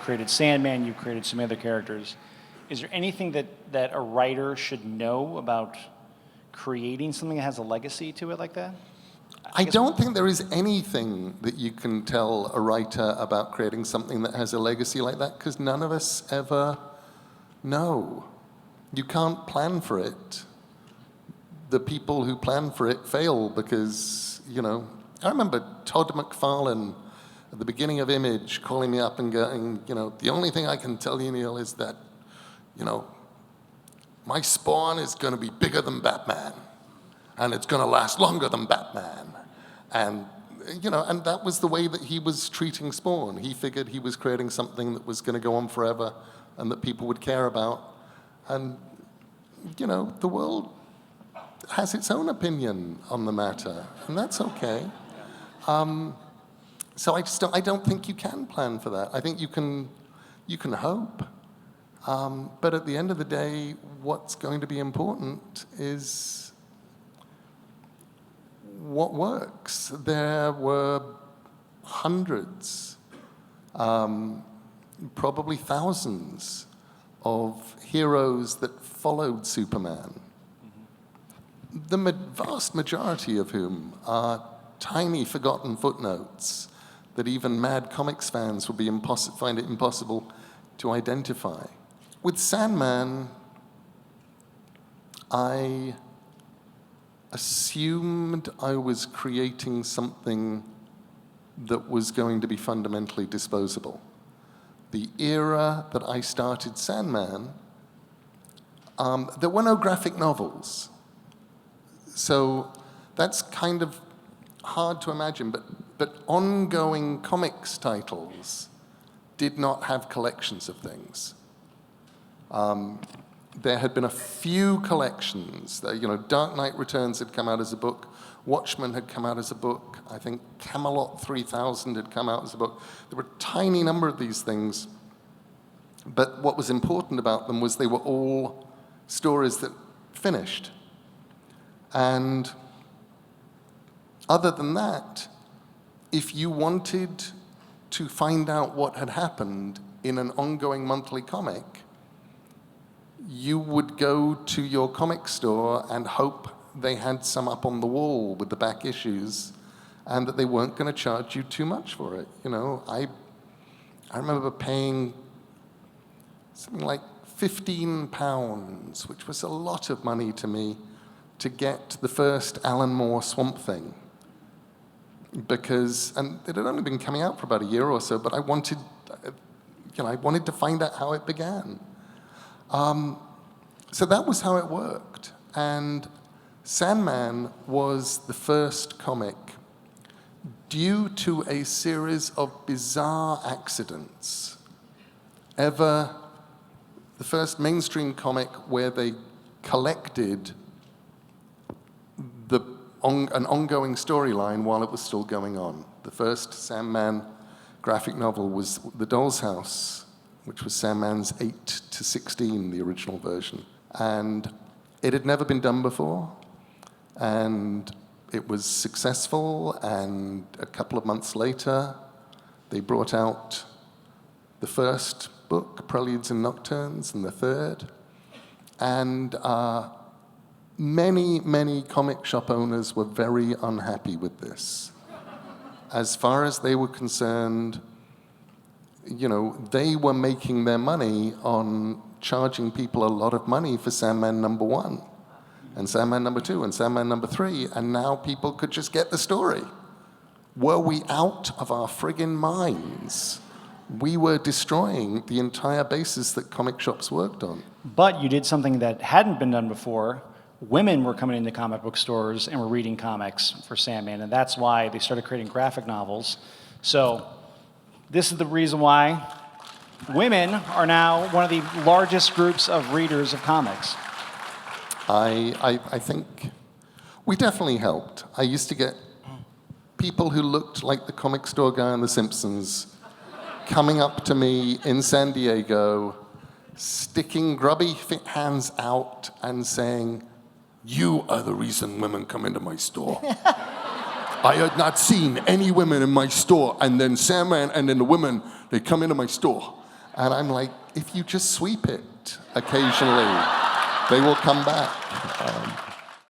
created Sandman, you've created some other characters. Is there anything that a writer should know about creating something that has a legacy to it like that? I don't think there is anything that you can tell a writer about creating something that has a legacy like that, because none of us ever know. You can't plan for it. The people who plan for it fail because, I remember Todd McFarlane at the beginning of Image calling me up and going, the only thing I can tell you, Neil, is that, my Spawn is going to be bigger than Batman, and it's going to last longer than Batman. And, and that was the way that he was treating Spawn. He figured he was creating something that was going to go on forever and that people would care about. And, the world has its own opinion on the matter, and that's okay. So I don't think you can plan for that. I think you can hope. But at the end of the day, what's going to be important is what works. There were hundreds, probably thousands of heroes that followed Superman. The vast majority of whom are tiny forgotten footnotes that even mad comics fans would find it impossible to identify. With Sandman, I assumed I was creating something that was going to be fundamentally disposable. The era that I started Sandman, there were no graphic novels. So that's kind of hard to imagine, but ongoing comics titles did not have collections of things. There had been a few collections. Dark Knight Returns had come out as a book. Watchmen had come out as a book. I think Camelot 3000 had come out as a book. There were a tiny number of these things. But what was important about them was they were all stories that finished. And other than that, if you wanted to find out what had happened in an ongoing monthly comic, you would go to your comic store and hope they had some up on the wall with the back issues and that they weren't going to charge you too much for it. I remember paying something like £15, which was a lot of money to me, to get the first Alan Moore Swamp Thing. And it had only been coming out for about a year or so, but I wanted to find out how it began. So that was how it worked. And Sandman was the first comic, due to a series of bizarre accidents, the first mainstream comic where they collected an ongoing storyline while it was still going on. The first Sandman graphic novel was The Doll's House, which was Sandman's 8 to 16, the original version. And it had never been done before, and it was successful, and a couple of months later, they brought out the first book, Preludes and Nocturnes, and the third. And many comic shop owners were very unhappy with this. As far as they were concerned, they were making their money on charging people a lot of money for Sandman #1, and Sandman #2, and Sandman #3, and now people could just get the story. Were we out of our friggin' minds? We were destroying the entire basis that comic shops worked on. But you did something that hadn't been done before. Women were coming into comic book stores and were reading comics for Sandman, and that's why they started creating graphic novels. So this is the reason why women are now one of the largest groups of readers of comics. I think we definitely helped. I used to get people who looked like the comic store guy on The Simpsons coming up to me in San Diego, sticking grubby hands out and saying, "You are the reason women come into my store." I had not seen any women in my store, and then Sandman, and then the women, they come into my store. And I'm like, if you just sweep it occasionally, they will come back.